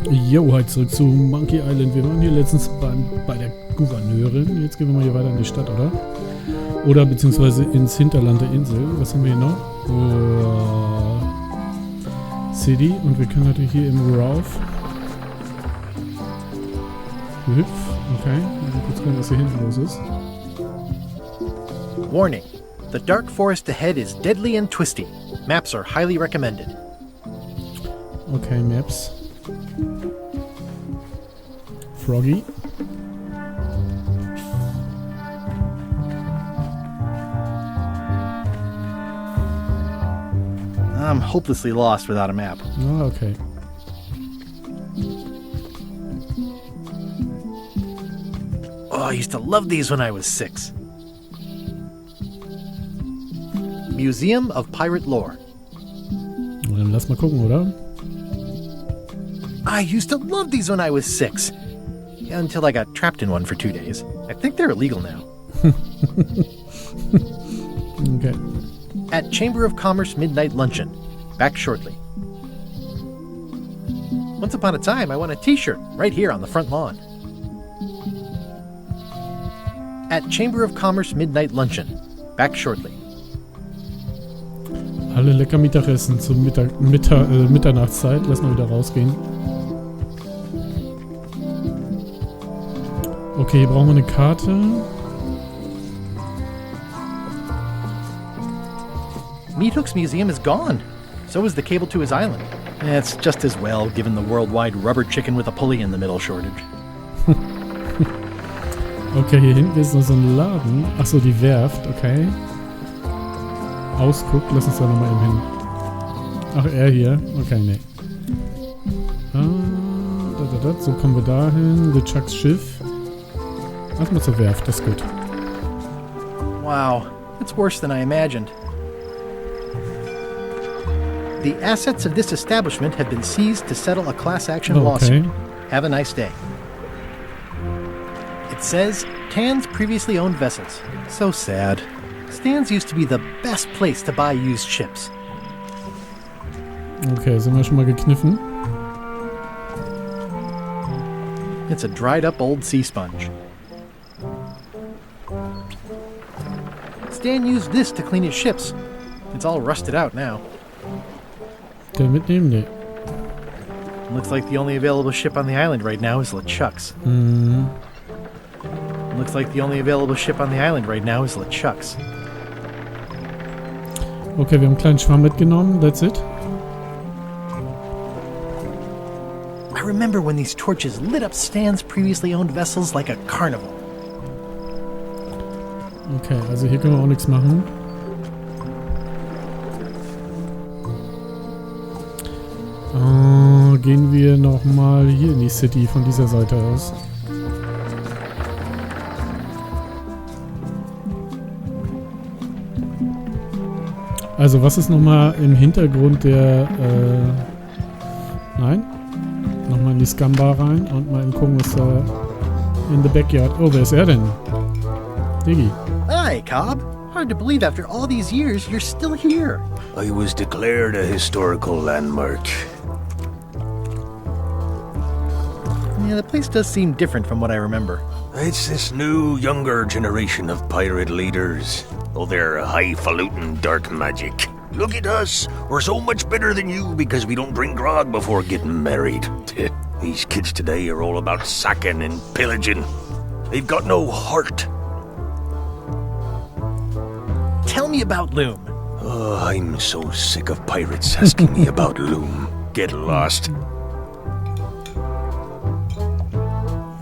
Jo, halt zurück zu Monkey Island. Wir waren hier letztens bei der Gouverneurin. Jetzt gehen wir mal hier weiter in die Stadt, oder? Oder beziehungsweise ins Hinterland der Insel. Was haben wir hier noch? City. Und wir können natürlich hier im Rauf. Hüpf. Okay. Mal kurz gucken, was hier hinten los ist. Warning. The dark forest ahead is deadly and twisty. Maps are highly recommended. Okay, Maps. Froggy. I'm hopelessly lost without a map. Ah, okay. Oh, I used to love these when I was 6. Museum of Pirate Lore. Dann lass mal gucken, oder? I used to love these when I was 6. Until I got trapped in one for 2 days. I think they're illegal now. Okay. At Chamber of Commerce Midnight Luncheon. Back shortly. Once upon a time, I won a t-shirt right here on the front lawn. At Chamber of Commerce Midnight Luncheon. Back shortly. Alle lecker Mittagessen zur Mitternachtszeit. Lass mal wieder rausgehen. Okay, hier brauchen wir eine Karte. Meathook's museum is gone. So is the cable to his island. It's just as well, given the worldwide rubber chicken with a pulley in the middle shortage. Okay, hier hinten ist noch so ein Laden. Achso, die Werft, okay. Ausguck, lass uns da nochmal eben hin. Ach, er hier. Okay, nee. So kommen wir dahin. The Chucks Schiff. Erstmal zur Werft, das ist gut. Wow, it's worse than I imagined. The assets of this establishment have been seized to settle a class action lawsuit. Have a nice day. It says, Tan's previously owned vessels. So sad. Stan's used to be the best place to buy used ships. Okay, sind wir schon mal gekniffen? It's a dried up old sea sponge. Stan used this to clean his ships. It's all rusted out now. Can I mitnehmen? Nee. Looks like the only available ship on the island right now is LeChuck's. Looks like the only available ship on the island right now is LeChuck's. Okay, wir haben einen kleinen Schwamm mitgenommen. That's it. I remember when these torches lit up Stan's previously owned vessels like a carnival. Okay, also hier können wir auch nichts machen. Gehen wir nochmal hier in die City von dieser Seite aus. Also was ist nochmal im Hintergrund der... Nein? Nochmal in die Scumbar rein und mal gucken, was da in the backyard... Oh, wer ist er denn? Diggi. Hi, Cobb. Hard to believe after all these years you're still here. I was declared a historical landmark. Yeah, the place does seem different from what I remember. It's this new, younger generation of pirate leaders. Oh, they're highfalutin dark magic. Look at us. We're so much better than you because we don't drink grog before getting married. These kids today are all about sacking and pillaging. They've got no heart. Tell me about Loom. Oh, I'm so sick of pirates asking me about Loom. Get lost.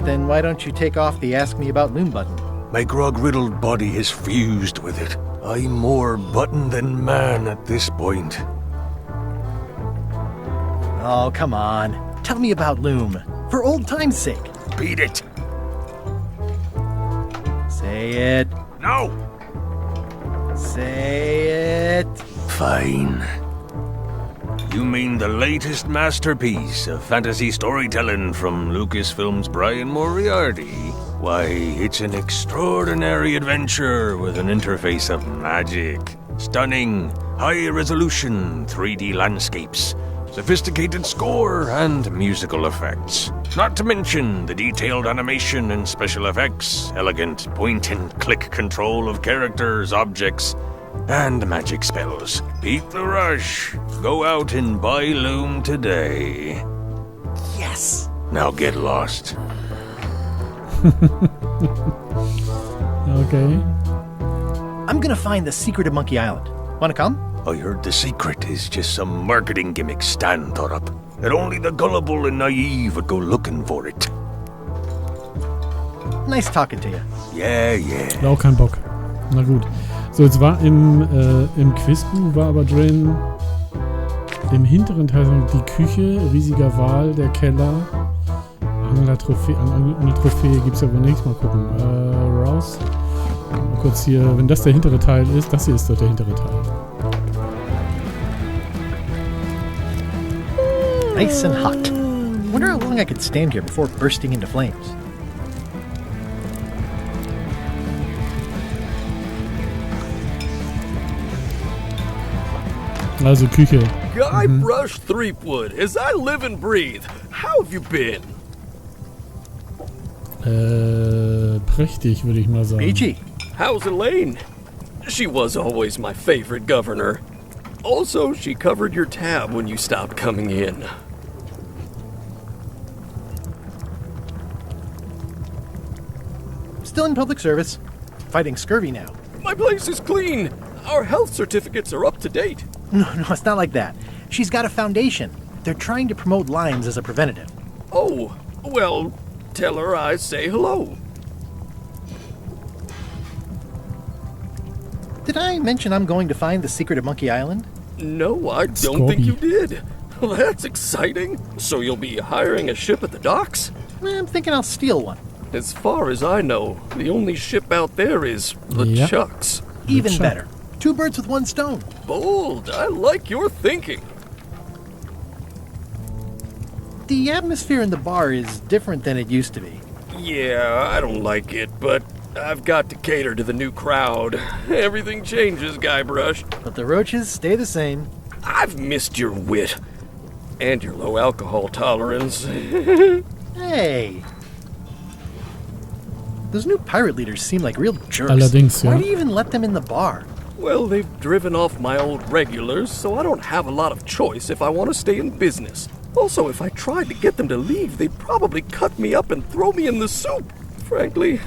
Then why don't you take off the Ask Me About Loom button? My grog-riddled body is fused with it. I'm more button than man at this point. Oh, come on. Tell me about Loom. For old time's sake. Beat it. Say it. No. Say it. Fine. You mean the latest masterpiece of fantasy storytelling from Lucasfilm's Brian Moriarty? Why, it's an extraordinary adventure with an interface of magic. Stunning, high-resolution 3D landscapes. sophisticated score, and musical effects. Not to mention the detailed animation and special effects, elegant point-and-click control of characters, objects, and magic spells. Beat the rush. Go out and buy Loom today. Yes! Now get lost. Okay. I'm gonna find the secret of Monkey Island. Wanna come? I heard the secret is just some marketing gimmick Stan thought up. That only the gullible and naive would go looking for it. Nice talking to you. Yeah. Auch kein Bock. Na gut. So, jetzt war im Quizbuch war aber drin im hinteren Teil die Küche, riesiger Wal, der Keller, Angler-Trophäe gibt's ja wohl nichts. Mal gucken. Raus. Mal kurz hier, wenn das der hintere Teil ist, das hier ist doch der hintere Teil. Nice and hot. Wonder how long I could stand here before bursting into flames. Also Küche. Guybrush Threepwood, as I live and breathe. How have you been? Prächtig, würde ich mal sagen. Peachy. How's Elaine? She was always my favorite governor. Also, she covered your tab when you stopped coming in. Still in public service. Fighting scurvy now. My place is clean. Our health certificates are up to date. No, it's not like that. She's got a foundation. They're trying to promote Lyme's as a preventative. Oh, well, tell her I say hello. Did I mention I'm going to find the secret of Monkey Island? No, I don't think you did. Well, that's exciting. So you'll be hiring a ship at the docks? I'm thinking I'll steal one. As far as I know, the only ship out there is LeChuck's. Even Chuck. better. 2 birds with 1 stone. Bold. I like your thinking. The atmosphere in the bar is different than it used to be. Yeah, I don't like it, but I've got to cater to the new crowd. Everything changes, Guybrush. But the roaches stay the same. I've missed your wit. And your low alcohol tolerance. Hey! Those new pirate leaders seem like real jerks. Allerdings, ja. Why do you even let them in the bar? Well, they've driven off my old regulars, so I don't have a lot of choice if I want to stay in business. Also, if I tried to get them to leave, they'd probably cut me up and throw me in the soup. Frankly,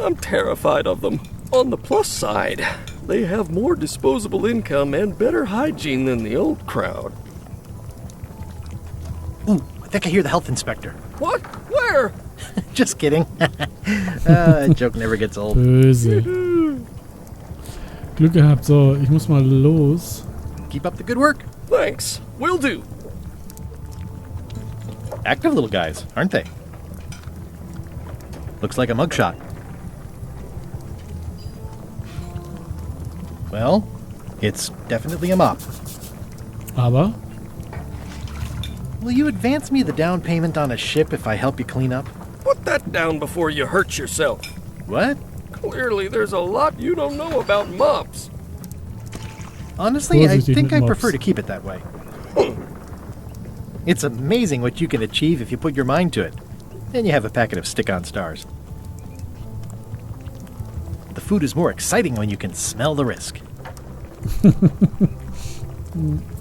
I'm terrified of them. On the plus side, they have more disposable income and better hygiene than the old crowd. Ooh, I think I hear the health inspector. What? Where? Just kidding. Joke never gets old. Böse. Glück gehabt. So, ich muss mal los. Keep up the good work. Thanks. Will do. Active little guys, aren't they? Looks like a mugshot. Well, it's definitely a mop. Aber Will you advance me the down payment on a ship if I help you clean up? Put that down before you hurt yourself. What? Clearly, there's a lot you don't know about mops. Honestly, I Vorsichtig think mit I Mobs. prefer to keep it that way. It's amazing what you can achieve if you put your mind to it. And you have a packet of stick-on stars. The food is more exciting when you can smell the risk.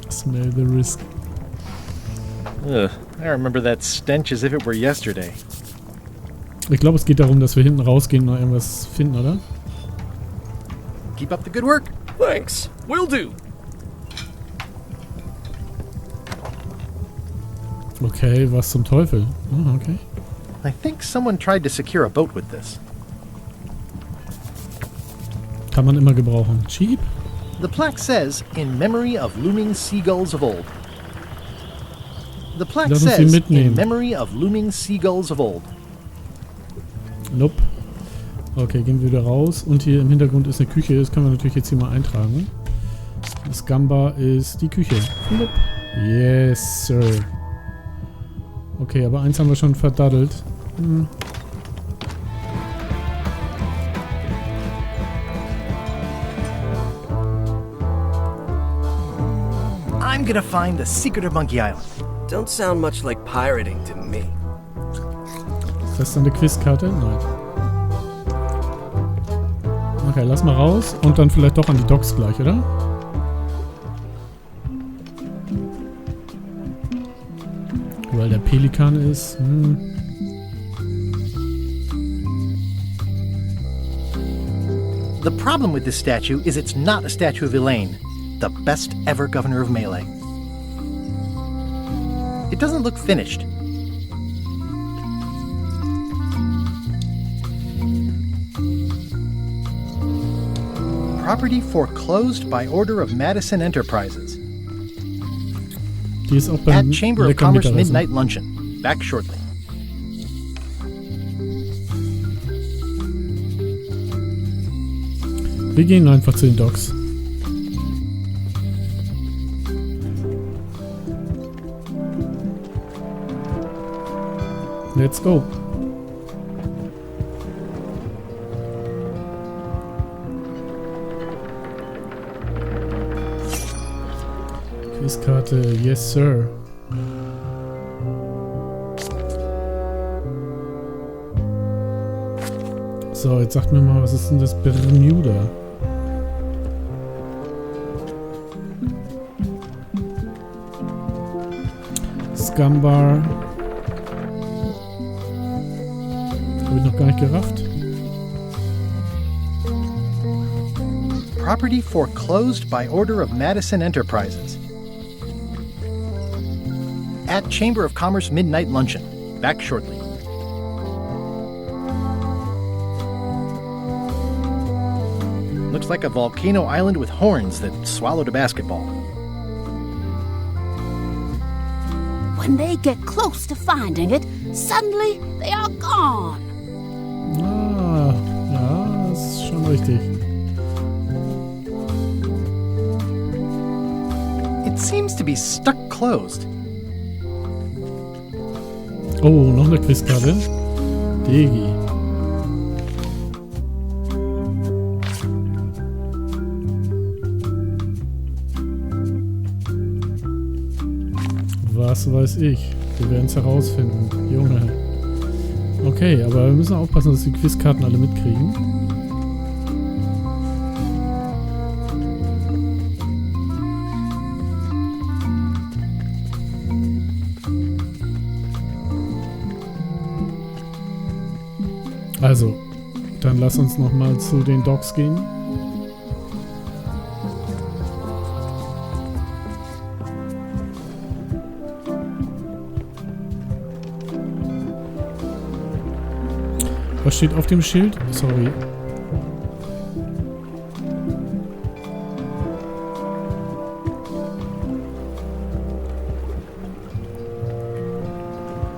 smell the risk. Ugh, I remember that stench as if it were yesterday. Ich glaube, es geht darum, dass wir hinten rausgehen und noch irgendwas finden, oder? Keep up the good work. Thanks. Will do. Okay, was zum Teufel? Ah, okay. I think someone tried to secure a boat with this. Kann man immer gebrauchen. Cheap? The plaque says, in memory of looming seagulls of old. The plaque Lass uns sie says, in mitnehmen. memory of looming seagulls of old. Nope. Okay, gehen wir wieder raus. Und hier im Hintergrund ist eine Küche. Das können wir natürlich jetzt hier mal eintragen. Das Gamba ist die Küche. Nope. Yes, sir. Okay, aber eins haben wir schon verdaddelt. I'm gonna find the secret of Monkey Island. Don't sound much like pirating to me. Ist das dann eine Quizkarte? Nein. Okay, lass mal raus und dann vielleicht doch an die Docks gleich, oder? Weil der Pelikan ist. The problem with this statue is it's not a statue of Elaine, the best ever governor of Melee. It doesn't look finished. Property foreclosed by order of Madison Enterprises. Die ist auch At beim Chamber of leckeren Commerce Mittagessen. Midnight Luncheon. Back shortly. Wir gehen einfach zu den Docks. Let's go. Quizkarte, yes sir. So, jetzt sagt mir mal, was ist denn das Bermuda? Scumbar. Habe ich noch gar nicht gerafft. Property foreclosed by order of Madison Enterprises. At Chamber of Commerce Midnight Luncheon. Back shortly. Looks like a volcano island with horns that swallowed a basketball. When they get close to finding it, suddenly they are gone. Ah, ja, das ist schon richtig. It seems to be stuck closed. Oh, noch eine Quizkarte. Digi. Was weiß ich. Wir werden es herausfinden. Junge. Okay, aber wir müssen aufpassen, dass die Quizkarten alle mitkriegen. Also, dann lass uns nochmal zu den Docks gehen. Was steht auf dem Schild? Sorry.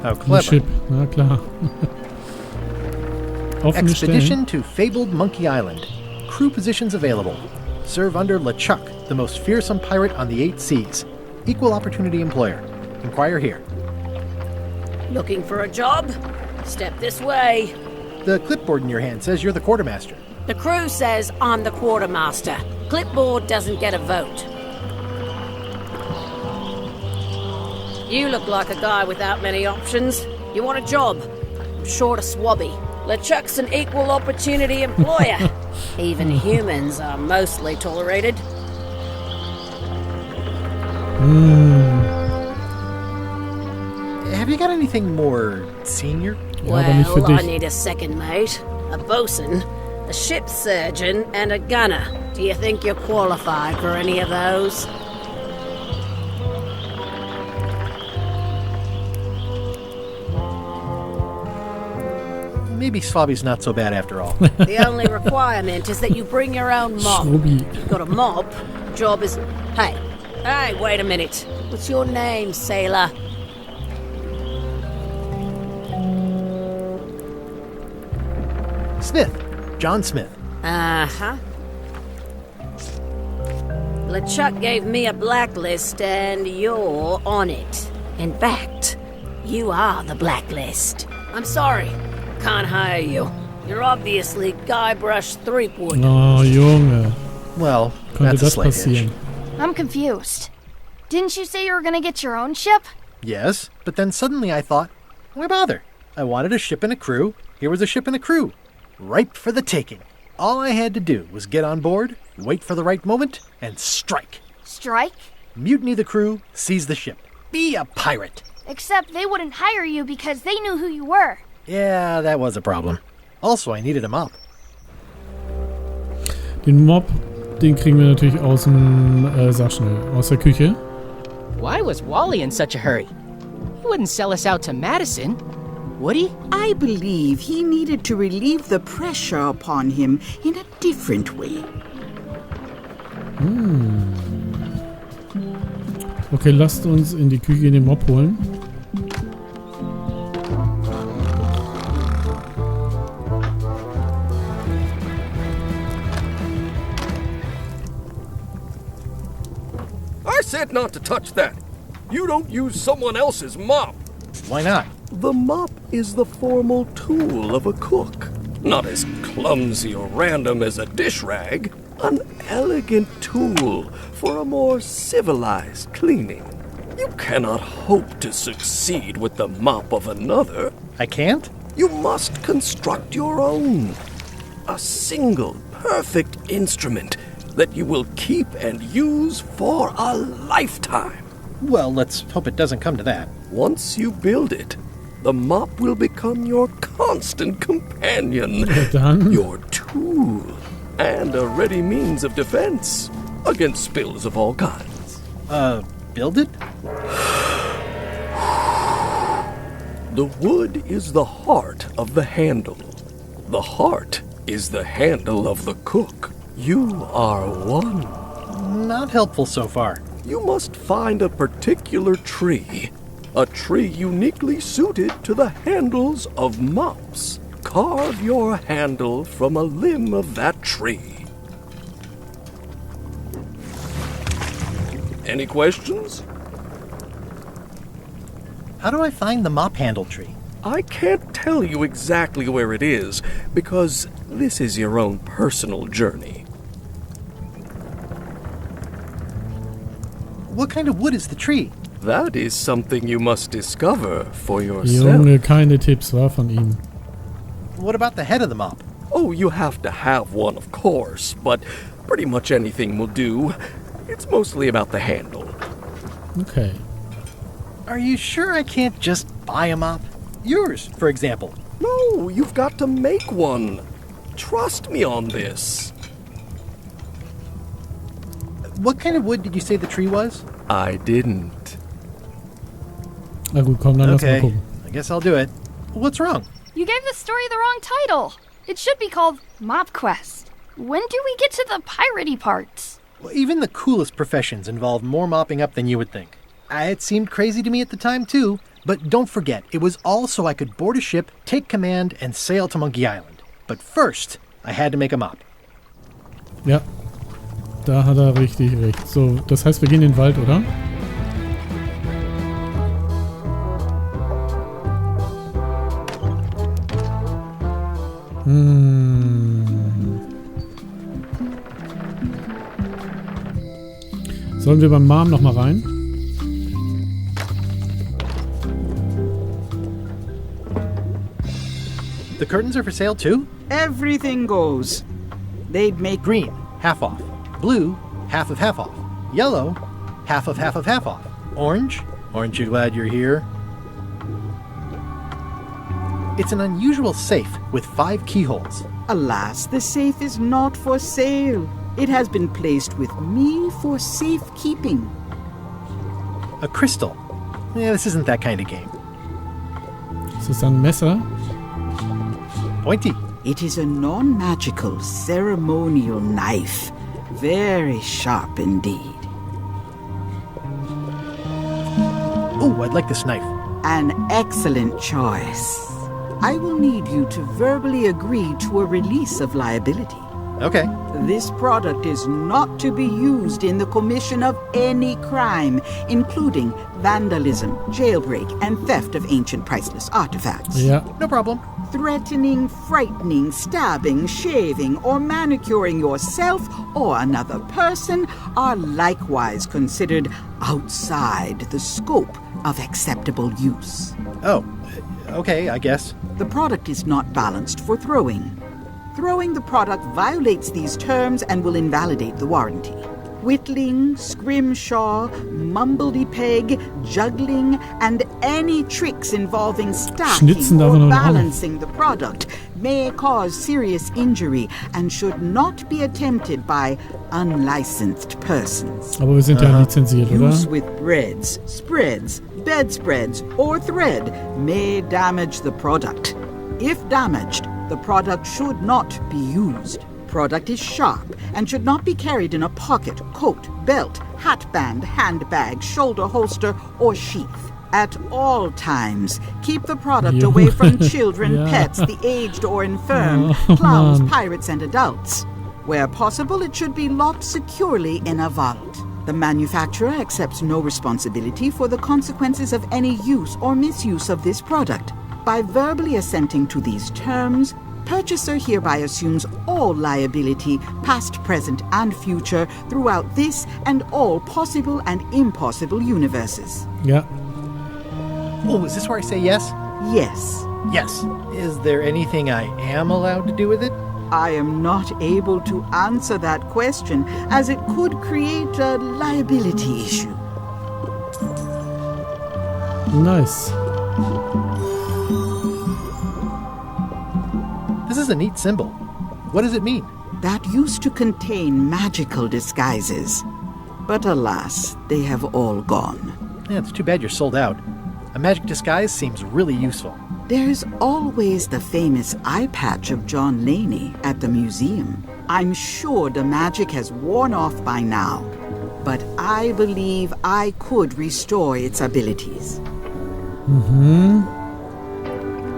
How Ein clever. Chip, na klar. Offene Expedition Stellen. to fabled Monkey Island. Crew positions available. Serve under LeChuck, the most fearsome pirate on the 8 seas. Equal opportunity employer. Inquire here. Looking for a job? Step this way. The clipboard in your hand says you're the quartermaster. The crew says I'm the quartermaster. Clipboard doesn't get a vote. You look like a guy without many options. You want a job? I'm short of swabby. LeChuck's an equal opportunity employer. Even humans are mostly tolerated. Have you got anything more senior? Ja, aber nicht für Well, I dich. need a second mate, a bosun, a ship surgeon, and a gunner. Do you think you're qualified for any of those? Maybe Swabby's not so bad after all. The only requirement is that you bring your own mob. Schrubbi. You've got a mob, job is... Hey, wait a minute. What's your name, sailor? Smith. John Smith. Uh-huh. LeChuck gave me a blacklist, and you're on it. In fact, you are the blacklist. I'm sorry, can't hire you. You're obviously Guybrush Threepwood. Oh, Junge. Well, Könnte that's a das slight passieren? hitch. I'm confused. Didn't you say you were gonna get your own ship? Yes, but then suddenly I thought, why bother? I wanted a ship and a crew. Here was a ship and a crew. Ripe for the taking. All I had to do was get on board, wait for the right moment, and strike. Strike? Mutiny the crew, seize the ship. Be a pirate. Except they wouldn't hire you because they knew who you were. Yeah, that was a problem. Also, I needed a mop. Den Mob, den kriegen wir natürlich aus dem, sag schnell, aus der Küche. Why was Wally in such a hurry? He wouldn't sell us out to Madison, would he? I believe he needed to relieve the pressure upon him in a different way. Okay, lasst uns in die Küche den Mob holen. I said not to touch that. You don't use someone else's mop. Why not? The mop is the formal tool of a cook. Not as clumsy or random as a dish rag. An elegant tool for a more civilized cleaning. You cannot hope to succeed with the mop of another. I can't? You must construct your own. A single, perfect instrument that you will keep and use for a lifetime. Well, let's hope it doesn't come to that. Once you build it, the mop will become your constant companion, Dann. your tool, and a ready means of defense against spills of all kinds. Build it? The wood is the heart of the handle. The heart is the handle of the cook. You are one. Not helpful so far. You must find a particular tree. A tree uniquely suited to the handles of mops. Carve your handle from a limb of that tree. Any questions? How do I find the mop handle tree? I can't tell you exactly where it is, because this is your own personal journey. What kind of wood is the tree? That is something you must discover for yourself. Junge, keine Tipps, war von ihm. What about the head of the mop? Oh, you have to have one, of course, but pretty much anything will do. It's mostly about the handle. Okay. Are you sure I can't just buy a mop? Yours, for example. No, you've got to make one. Trust me on this. What kind of wood did you say the tree was? I didn't. Na gut, komm, dann lass mal Okay, gucken. I guess I'll do it. What's wrong? You gave the story the wrong title. It should be called Mop Quest. When do we get to the piratey parts? Well, even the coolest professions involve more mopping up than you would think. It seemed crazy to me at the time, too. But don't forget, it was all so I could board a ship, take command, and sail to Monkey Island. But first, I had to make a mop. Ja, da hat er richtig recht. So, das heißt, wir gehen in den Wald, oder? Sollen wir beim Mom noch mal rein? The curtains are for sale, too? Everything goes. They'd make Green, half off. Blue, half off. Yellow, half off. Orange, aren't you glad you're here? It's an unusual safe with 5 keyholes. Alas, the safe is not for sale. It has been placed with me for safekeeping. A crystal. Yeah, this isn't that kind of game. Ist das ein Messer? Pointy. It is a non-magical ceremonial knife. Very sharp indeed. Oh, I'd like this knife. An excellent choice. I will need you to verbally agree to a release of liability. Okay. This product is not to be used in the commission of any crime, including vandalism, jailbreak, and theft of ancient priceless artifacts. Ja. No problem. Threatening, frightening, stabbing, shaving, or manicuring yourself or another person are likewise considered outside the scope of acceptable use. Oh, okay, I guess. The product is not balanced for throwing. Throwing the product violates these terms and will invalidate the warranty. Whittling, scrimshaw, mumbledy-peg, juggling, and any tricks involving stacking Schnitzen darf or man noch nicht. balancing the product may cause serious injury and should not be attempted by unlicensed persons. Aber wir sind ja lizenziert, oder? Use with breads, spreads, bedspreads, or thread may damage the product. If damaged, the product should not be used. Product is sharp and should not be carried in a pocket, coat, belt, hatband, handbag, shoulder holster, or sheath. At all times, keep the product away from children, Ja. pets, the aged or infirm, Oh, clowns, Mann. pirates, and adults. Where possible, it should be locked securely in a vault. The manufacturer accepts no responsibility for the consequences of any use or misuse of this product. By verbally assenting to these terms, purchaser hereby assumes all liability, past, present, and future, throughout this and all possible and impossible universes. Ja. Oh, is this where I say yes? Yes, Yes. Is there anything I am allowed to do with it? I am not able to answer that question, as it could create a liability issue. Nice. This is a neat symbol. What does it mean? That used to contain magical disguises. But alas, they have all gone. Yeah, it's too bad you're sold out. A magic disguise seems really useful. There's always the famous eye patch of John Laney at the museum. I'm sure the magic has worn off by now, but I believe I could restore its abilities.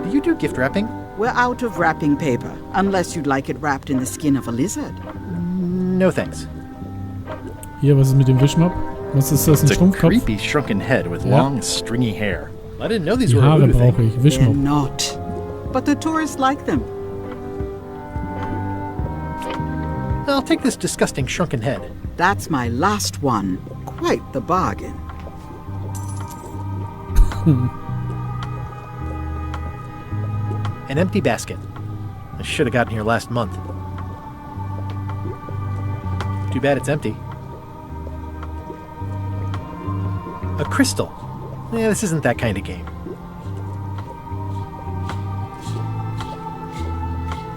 Do you do gift wrapping? We're out of wrapping paper, unless you'd like it wrapped in the skin of a lizard. No thanks. Hier, was ist mit dem Wischmopp? Was ist das, ein It's a Schrumpfkopf? creepy shrunken head with Yeah. long, stringy hair. I didn't know these Die were a Haare voodoo brauche thing. ich. They're Wischmopp. not. But the tourists like them. I'll take this disgusting shrunken head. That's my last one. Quite the bargain. An empty basket. I should have gotten here last month. Too bad it's empty. A crystal. Yeah, this isn't that kind of game.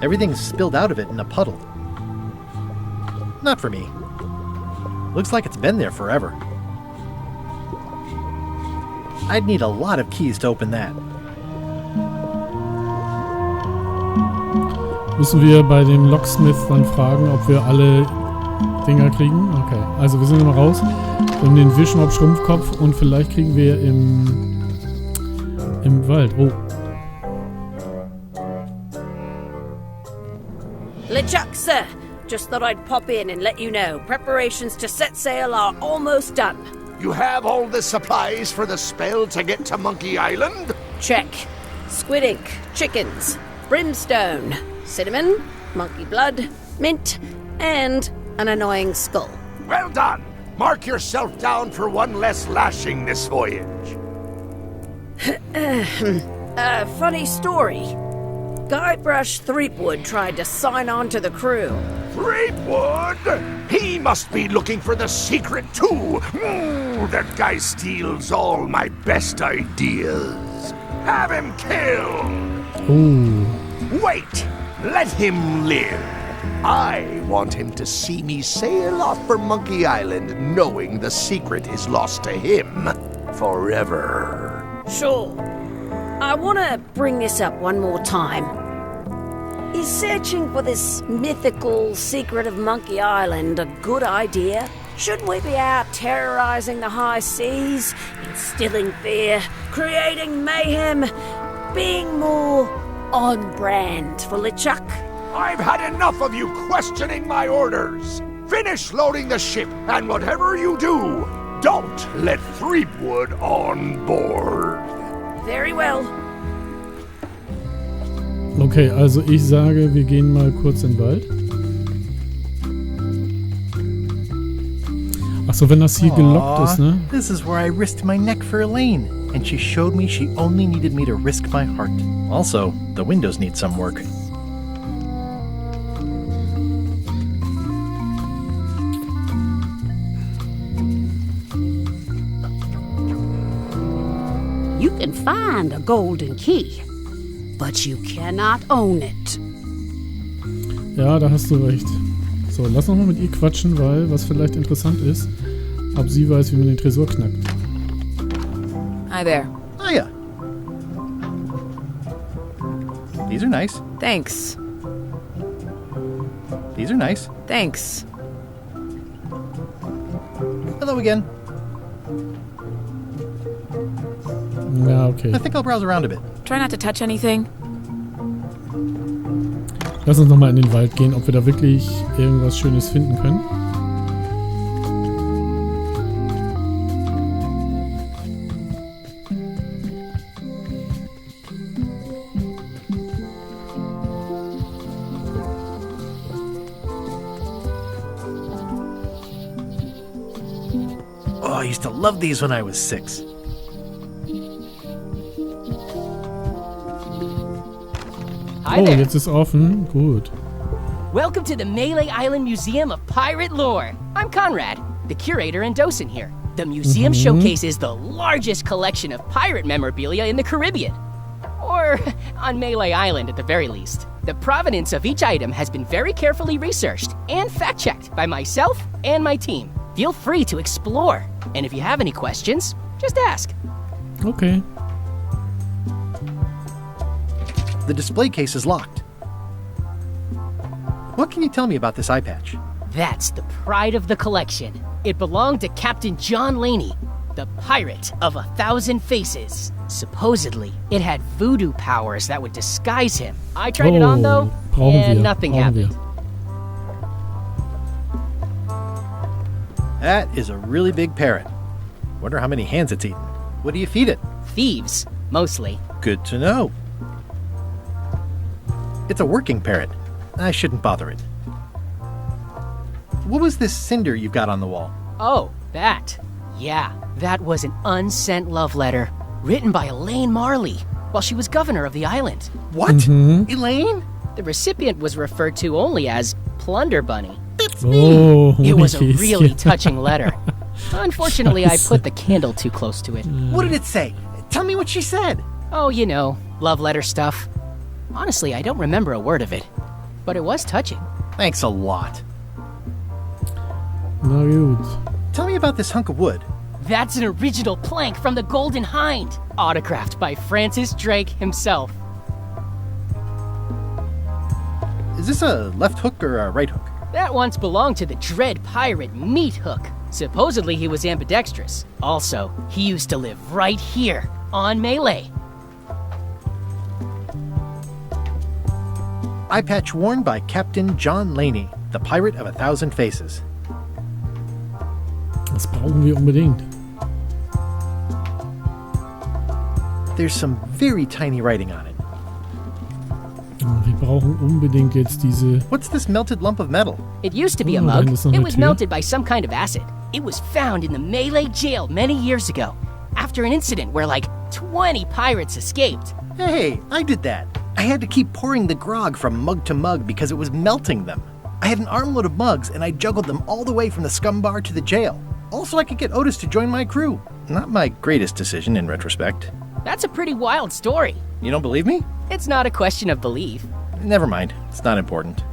Everything's spilled out of it in a puddle. Not for me. Looks like it's been there forever. I'd need a lot of keys to open that. Müssen wir bei dem Locksmith dann fragen, ob wir alle Dinger kriegen? Okay, also wir sind immer raus. Wir haben den Wischmopp, Schrumpfkopf und vielleicht kriegen wir im Wald. Oh, LeChuck, sir. Just thought I'd pop in and let you know. Preparations to set sail are almost done. You have all the supplies for the spell to get to Monkey Island? Check. Squid ink, chickens, brimstone, cinnamon, monkey blood, mint, and an annoying skull. Well done! Mark yourself down for one less lashing this voyage. Funny story. Guybrush Threepwood tried to sign on to the crew. Threepwood? He must be looking for the secret too. That guy steals all my best ideas. Have him killed. oh. Wait, let him live. I want him to see me sail off for Monkey Island knowing the secret is lost to him forever. Sure. I want to bring this up one more time. Is searching for this mythical secret of Monkey Island a good idea? Shouldn't we be out terrorizing the high seas, instilling fear, creating mayhem, being more on brand for LeChuck? I've had enough of you questioning my orders. Finish loading the ship, and whatever you do, don't let Threepwood on board. Very well. Okay, also ich sage, wir gehen mal kurz in den Wald. Achso, wenn das hier gelockt ist, ne? This is where I risked my neck for Elaine, and she showed me she only needed me to risk my heart. Also, the windows need some work. You can find a golden key, but you cannot own it. Ja, da hast du recht. So, lass noch mal mit ihr quatschen, weil was vielleicht interessant ist, ob sie weiß, wie man den Tresor knackt. Hi there. Hiya. These are nice. Thanks. These are nice. Thanks. Hello again. Ja, okay. I think I'll browse around a bit. Try not to touch anything. Lass uns noch mal in den Wald gehen, ob wir da wirklich irgendwas Schönes finden können. Oh, I used to love these when I was 6. Hi Oh, there. jetzt ist offen. Gut. Welcome to the Melee Island Museum of Pirate Lore. I'm Conrad, the curator and docent here. The museum showcases the largest collection of pirate memorabilia in the Caribbean. Or on Melee Island at the very least. The provenance of each item has been very carefully researched and fact-checked by myself and my team. Feel free to explore. And if you have any questions, just ask. Okay. The display case is locked. What can you tell me about this eye patch? That's the pride of the collection. It belonged to Captain John Laney, the pirate of 1,000 faces. Supposedly, it had voodoo powers that would disguise him. I tried it on though, and nothing happened. That is a really big parrot. Wonder how many hands it's eaten. What do you feed it? Thieves, mostly. Good to know. It's a working parrot. I shouldn't bother it. What was this cinder you've got on the wall? Oh, that. Yeah, that was an unsent love letter written by Elaine Marley while she was governor of the island. What? Elaine? The recipient was referred to only as Plunder Bunny. That's Oh, It was a really touching letter. Unfortunately, I put the candle too close to it. What did it say? Tell me what she said. Oh, you know, love letter stuff. Honestly, I don't remember a word of it, but it was touching. Thanks a lot. Na gut. Tell me about this hunk of wood. That's an original plank from the Golden Hind, autographed by Francis Drake himself. Is this a left hook or a right hook? That once belonged to the dread pirate Meat Hook. Supposedly he was ambidextrous. Also, he used to live right here, on Melee. Eye patch worn by Captain John Laney, the pirate of 1,000 faces. Das brauchen wir unbedingt. There's some very tiny writing on it. Wir brauchen unbedingt jetzt diese... What's this melted lump of metal? It used to be a Oh, mug. da ist noch It eine was Tür. melted by some kind of acid. It was found in the Melee jail many years ago, after an incident where like 20 pirates escaped. Hey, I did that. I had to keep pouring the grog from mug to mug because it was melting them. I had an armload of mugs and I juggled them all the way from the scum bar to the jail. Also, I could get Otis to join my crew. Not my greatest decision in retrospect. That's a pretty wild story. You don't believe me? It's not a question of belief. Never mind. It's not important.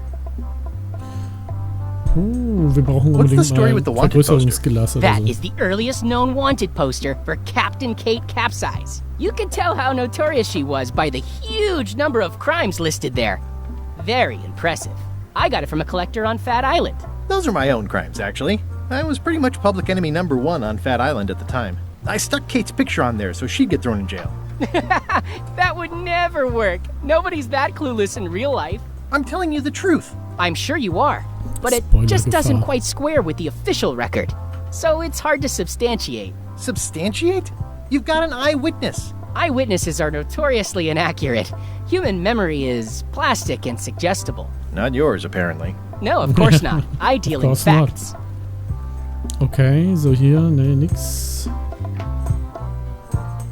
Wir brauchen What's the unbedingt story mal with the wanted poster? Vergrößerungsglas oder That so. is the earliest known wanted poster for Captain Kate Capsize. You can tell how notorious she was by the huge number of crimes listed there. Very impressive. I got it from a collector on Fat Island. Those are my own crimes, actually. I was pretty much public enemy number 1 on Fat Island at the time. I stuck Kate's picture on there so she'd get thrown in jail. That would never work. Nobody's that clueless in real life. I'm telling you the truth. I'm sure you are, but it Spoiler just doesn't Gefahr. quite square with the official record. So it's hard to substantiate. Substantiate? You've got an eyewitness. Eyewitnesses are notoriously inaccurate. Human memory is plastic and suggestible. Not yours, apparently. No, of course not. I deal in course not. facts. Okay, so hier, nee, nix.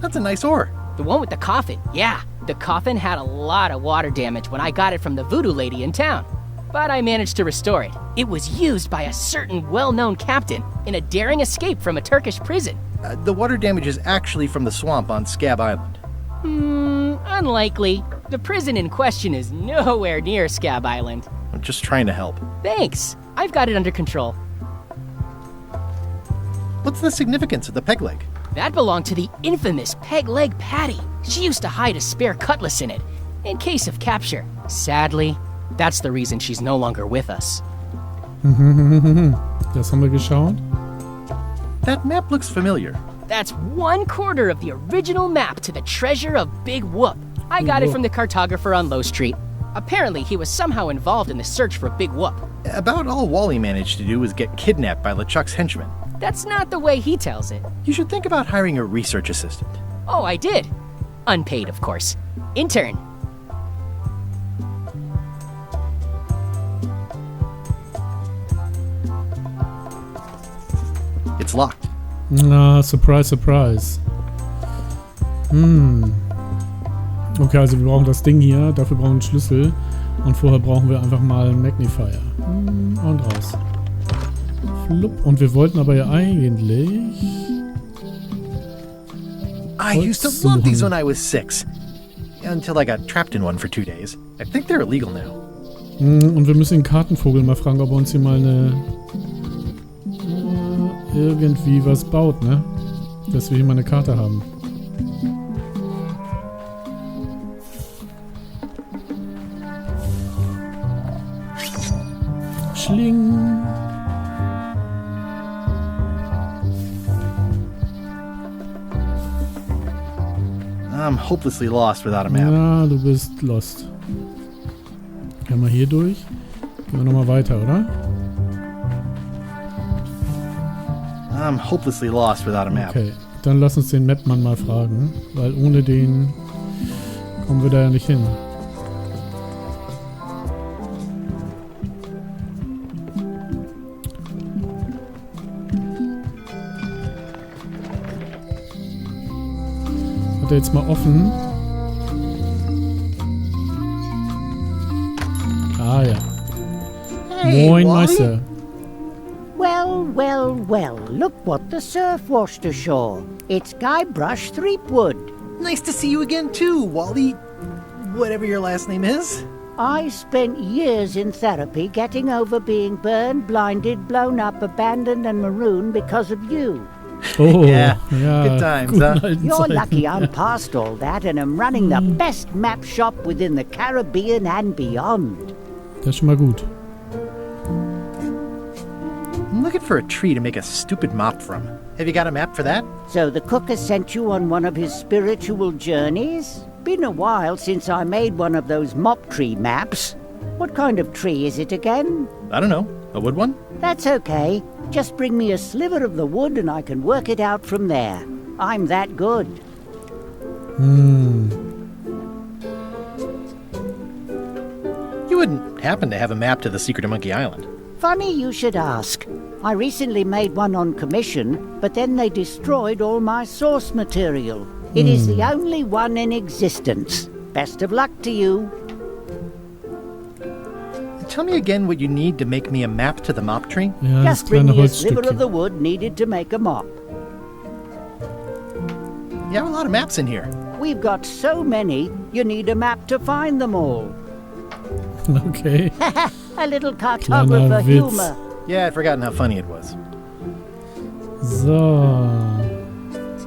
That's a nice ore. The one with the coffin, yeah. The coffin had a lot of water damage when I got it from the voodoo lady in town. But I managed to restore it. It was used by a certain well-known captain in a daring escape from a Turkish prison. The water damage is actually from the swamp on Scab Island. Unlikely. The prison in question is nowhere near Scab Island. I'm just trying to help. Thanks. I've got it under control. What's the significance of the peg leg? That belonged to the infamous Peg Leg Patty. She used to hide a spare cutlass in it, in case of capture. Sadly, that's the reason she's no longer with us. Das haben wir geschaut. That map looks familiar. That's 1/4 of the original map to the treasure of Big Whoop. I got it from the cartographer on Low Street. Apparently, he was somehow involved in the search for Big Whoop. About all Wally managed to do was get kidnapped by LeChuck's henchmen. That's not the way he tells it. You should think about hiring a research assistant. Oh, I did. Unpaid, of course. Intern. It's locked. Na, surprise, surprise. Okay, also wir brauchen das Ding hier, dafür brauchen wir einen Schlüssel. Und vorher brauchen wir einfach mal einen Magnifier. Und raus. Flupp. Und wir wollten aber ja eigentlich... I used to love these when I was 6. Until I got trapped in one for 2 days. I think they're illegal now. Und wir müssen den Kartenvogel mal fragen, ob er uns hier mal eine... irgendwie was baut, ne? Dass wir hier mal eine Karte haben. Schling. I'm hopelessly lost without a map. Ja, du bist lost. Gehen wir hier durch. Gehen wir nochmal weiter, oder? I'm hopelessly lost without a map. Okay, dann lass uns den Mapmann mal fragen, weil ohne den kommen wir da ja nicht hin. Hat er jetzt mal offen? Ah ja. Hey, Moin, Wally? Meister. Well, well, well, look what the surf washed ashore. It's Guybrush Threepwood. Nice to see you again too, Wally. Whatever your last name is. I spent years in therapy getting over being burned, blinded, blown up, abandoned and marooned because of you. Oh, Yeah, ja, good times, guten huh? alten You're Zeiten. lucky I'm past all that and am running the best map shop within the Caribbean and beyond. Das ist schon mal gut. I'm looking for a tree to make a stupid mop from. Have you got a map for that? So the cook has sent you on one of his spiritual journeys? Been a while since I made one of those mop tree maps. What kind of tree is it again? I don't know. A wood one? That's okay. Just bring me a sliver of the wood and I can work it out from there. I'm that good. You wouldn't happen to have a map to the secret of Monkey Island. Funny you should ask. I recently made one on commission, but then they destroyed all my source material. It is the only one in existence. Best of luck to you. Tell me again what you need to make me a map to the mop tree. Ja, das Just bring kleine me a sliver Holzstückchen. of the wood needed to make a mop. You have a lot of maps in here. We've got so many, you need a map to find them all. Okay. A little Kleiner cartographer Witz. humor. Yeah, I'd forgotten how funny it was. So.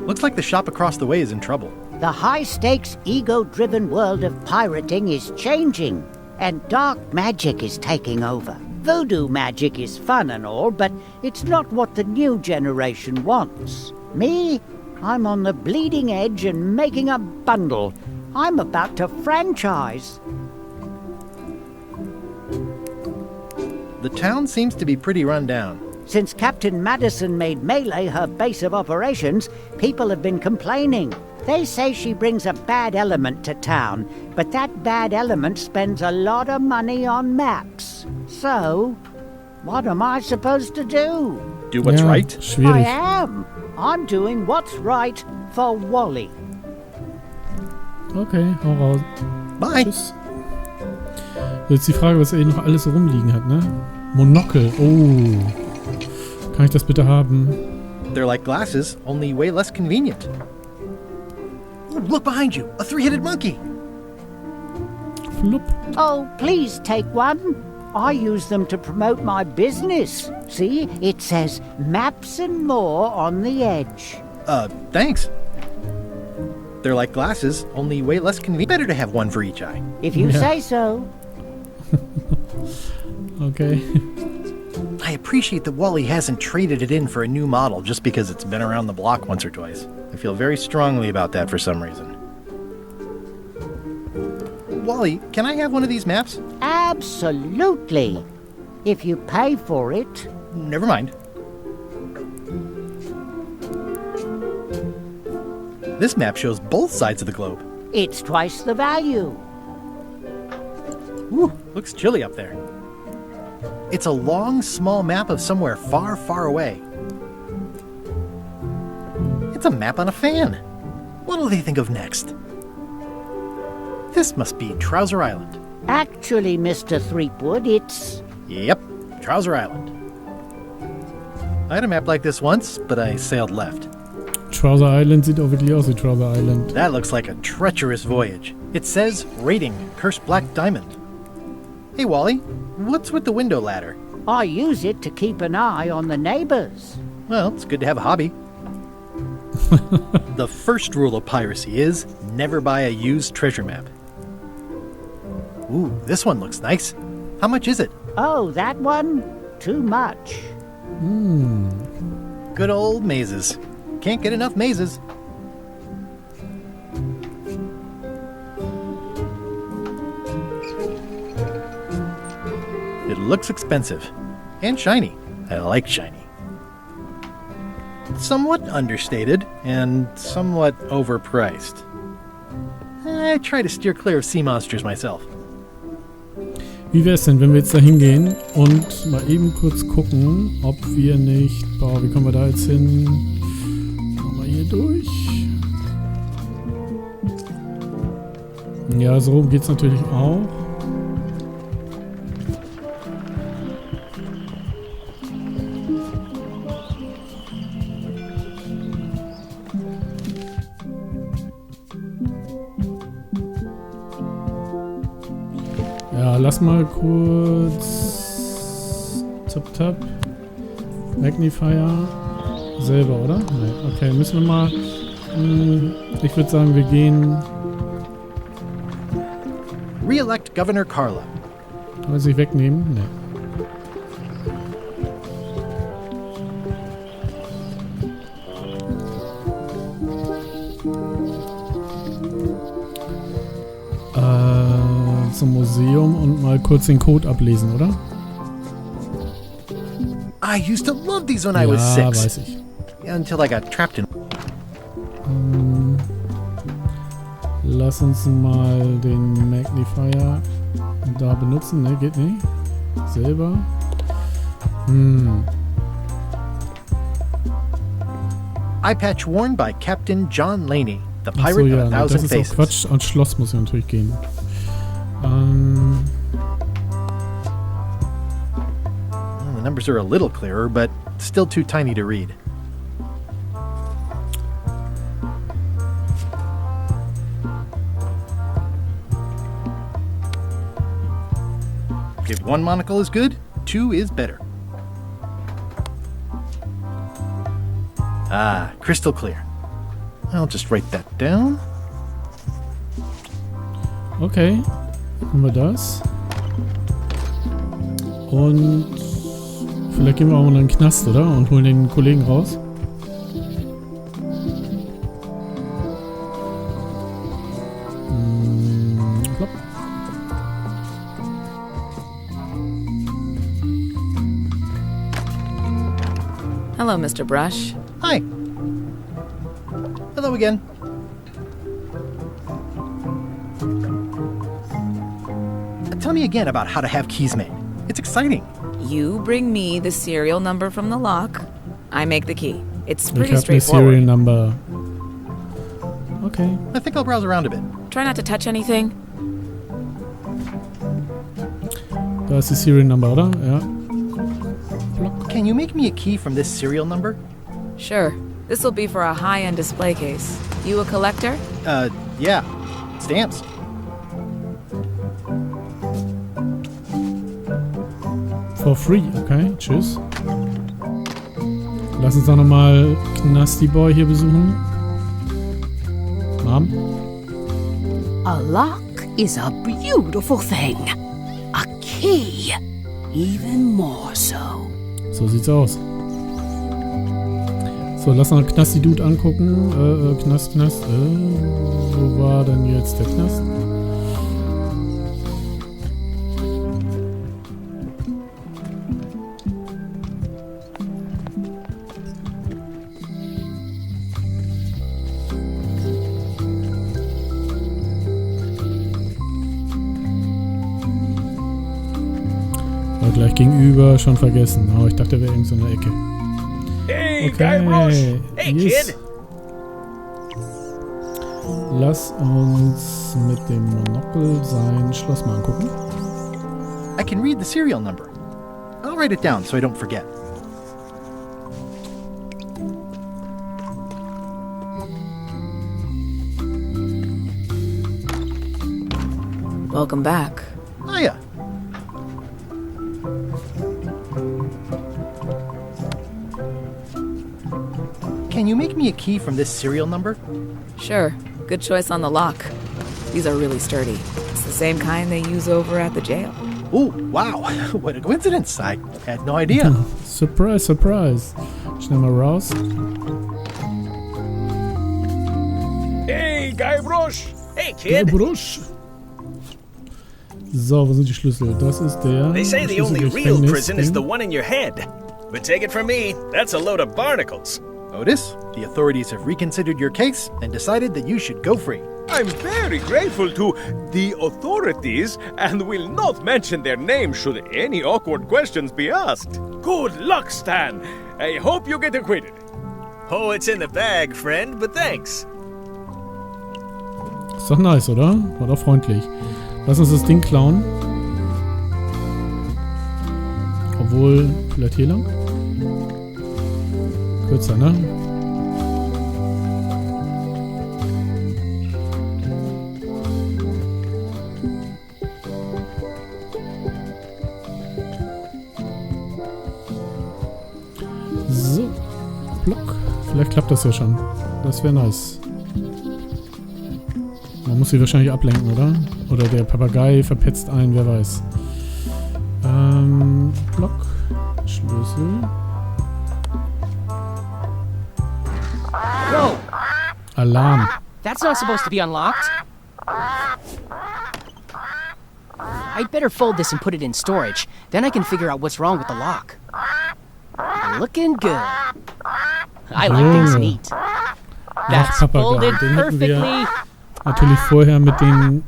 Looks like the shop across the way is in trouble. The high-stakes, ego-driven world of pirating is changing, and dark magic is taking over. Voodoo magic is fun and all, but it's not what the new generation wants. Me? I'm on the bleeding edge and making a bundle. I'm about to franchise. The town seems to be pretty run down. Since Captain Madison made Melee her base of operations, people have been complaining. They say she brings a bad element to town, but that bad element spends a lot of money on maps. So, what am I supposed to do? Do what's right? Schwierig. I am. I'm doing what's right for Wally. Okay, hau raus. Bye. Tschüss. Jetzt die Frage, was er hier noch alles so rumliegen hat, ne? Monokel. Oh. Kann ich das bitte haben? They're like glasses, only way less convenient. Ooh, look behind you, a three-headed monkey. Flup. Oh, please take one. I use them to promote my business. See, it says maps and more on the edge. Thanks. They're like glasses, only way less convenient. Better to have one for each eye. If you Yeah. say so. Okay. I appreciate that Wally hasn't traded it in for a new model just because it's been around the block once or twice. I feel very strongly about that for some reason. Wally, can I have one of these maps? Absolutely. If you pay for it. Never mind. This map shows both sides of the globe. It's twice the value. Ooh, looks chilly up there. It's a long, small map of somewhere far, far away. It's a map on a fan. What'll they think of next? This must be Trouser Island. Actually, Mr. Threepwood, it's... Yep, Trouser Island. I had a map like this once, but I sailed left. Trouser Island sieht auch wirklich aus wie Trouser Island. That looks like a treacherous voyage. It says, rating, Cursed Black Diamond. Hey, Wally, what's with the window ladder? I use it to keep an eye on the neighbors. Well, it's good to have a hobby. The first rule of piracy is never buy a used treasure map. Ooh, this one looks nice. How much is it? Oh, that one? Too much. Good old mazes. Can't get enough mazes. It looks expensive. And shiny. I like shiny. Somewhat understated and somewhat overpriced. I try to steer clear of sea monsters myself. Wie wäre es denn, wenn wir jetzt da hingehen und mal eben kurz gucken, ob wir nicht... Boah, wie kommen wir da jetzt hin? Machen wir hier durch. Ja, so rum geht's natürlich auch. Ja, lass mal kurz... Tap. Magnifier. Selber, oder? Nee. Okay, müssen wir mal... Ich würde sagen, wir gehen... Re-elect Governor Carla. Kann man sich wegnehmen? Nee. Zum Museum und mal kurz den Code ablesen, oder? I used to love these when I was Ja, 6. weiß ich. Until I got trapped in... Lass uns mal den Magnifier da benutzen, ne? Geht nicht. Selber. Eye patch worn by Captain John Laney, the Achso, pirate ja, of a das thousand ist auch faces. Quatsch. Ans Schloss muss ja natürlich gehen. Well, the numbers are a little clearer, but still too tiny to read. If one monocle is good, two is better. Ah, crystal clear. I'll just write that down. Okay. Haben wir das. Und vielleicht gehen wir auch mal in den Knast, oder? Und holen den Kollegen raus. Plopp. Hello, Mr. Brush. Hi. Hello again. Tell me again about how to have keys made. It's exciting. You bring me the serial number from the lock. I make the key. It's Ich pretty habe eine straightforward. Serial Number. Okay. I think I'll browse around a bit. Try not to touch anything. Da ist die Serial Number, oder? Ja. Can you make me a key from this serial number? Sure. This will be for a high-end display case. You a collector? Yeah. Stamps. For free, okay. Tschüss. Lass uns doch nochmal Knasti Boy hier besuchen. Mom? A lock is a beautiful thing. A key, even more so. So sieht's aus. So, lass mal Knasti Dude angucken. Knast. Wo war denn jetzt der Knast? Gleich gegenüber, schon vergessen. Oh, ich dachte, er wäre irgend so eine Ecke. Hey, Okay. Guybrush! Hey, Yes. kid! Lass uns mit dem Monokel sein Schloss mal angucken. I can read the serial number. I'll write it down so I don't forget. Welcome back. Hiya. Can you make me a key from this serial number? Sure. Good choice on the lock. These are really sturdy. It's the same kind they use over at the jail. Oh, wow. What a coincidence. I had no idea. Surprise, surprise. Schnell mal raus. Hey, Guybrush! Hey, Der kid! Brusch. So, wo sind die Schlüssel? Das ist der They say the only real Schlüsselgefängnis- prison is the one in your head. But take it from me, that's a load of barnacles. Otis, the authorities have reconsidered your case and decided that you should go free. I'm very grateful to the authorities and will not mention their name should any awkward questions be asked. Good luck, Stan. I hope you get acquitted. Oh, it's in the bag, friend, but thanks. Ist doch nice, oder? War doch freundlich. Lass uns das Ding klauen. Obwohl, vielleicht hier lang? Kürzer, ne? So. Block. Vielleicht klappt das ja schon. Das wäre nice. Man muss sie wahrscheinlich ablenken, oder? Oder der Papagei verpetzt einen, wer weiß. Block. Schlüssel. Whoa! Alarm. That's not supposed to be unlocked. I'd better fold this and put it in storage. Then I can figure out what's wrong with the lock. Looking good. I like things neat. That's Papagei. folded Den hätten wir perfectly. natürlich vorher mit den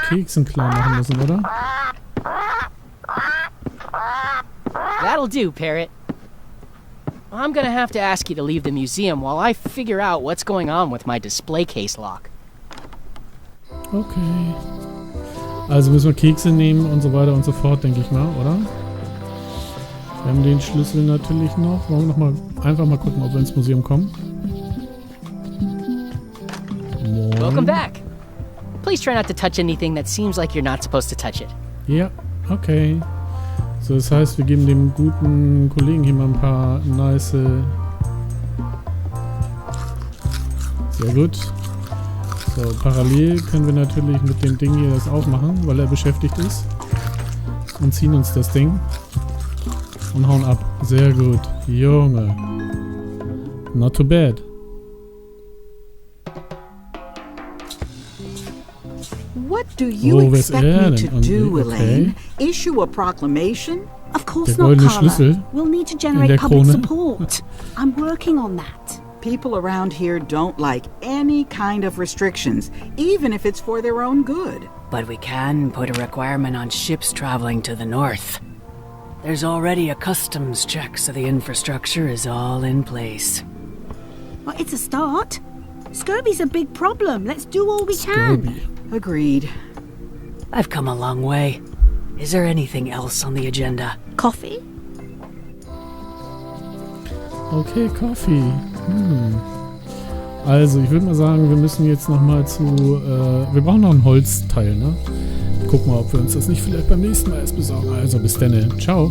Keksen klar machen müssen, oder? That'll do, Parrot. I'm gonna have to ask you to leave the museum while I figure out what's going on with my display case lock. Okay. Also müssen wir Kekse nehmen und so weiter und so fort, denke ich mal, oder? Wir haben den Schlüssel natürlich noch. Wollen wir noch mal einfach mal gucken, ob wir ins Museum kommen? Moin. Welcome back. Please try not to touch anything that seems like you're not supposed to touch it. Ja, okay. So, das heißt, wir geben dem guten Kollegen hier mal ein paar nice... Sehr gut. So, parallel können wir natürlich mit dem Ding hier das aufmachen, weil er beschäftigt ist. Und ziehen uns das Ding. Und hauen ab. Sehr gut. Junge. Not too bad. What do you Wo ist expect er me denn? to do, Okay. Elaine? Issue a proclamation? Of course Der not, goldene Carla. Schlüssel We'll need to in generate der public Krone. support. I'm working on that. People around here don't like any kind of restrictions, even if it's for their own good. But we can put a requirement on ships traveling to the north. There's already a customs check, so the infrastructure is all in place. Well, it's a start. Scurvy's a big problem. Let's do all we can. Agreed. I've come a long way. Is there anything else on the agenda? Coffee? Okay, Coffee. Also, ich würde mal sagen, wir müssen jetzt nochmal zu... wir brauchen noch ein Holzteil, ne? Gucken wir, ob wir uns das nicht vielleicht beim nächsten Mal erst besorgen. Also, bis dann. Ciao.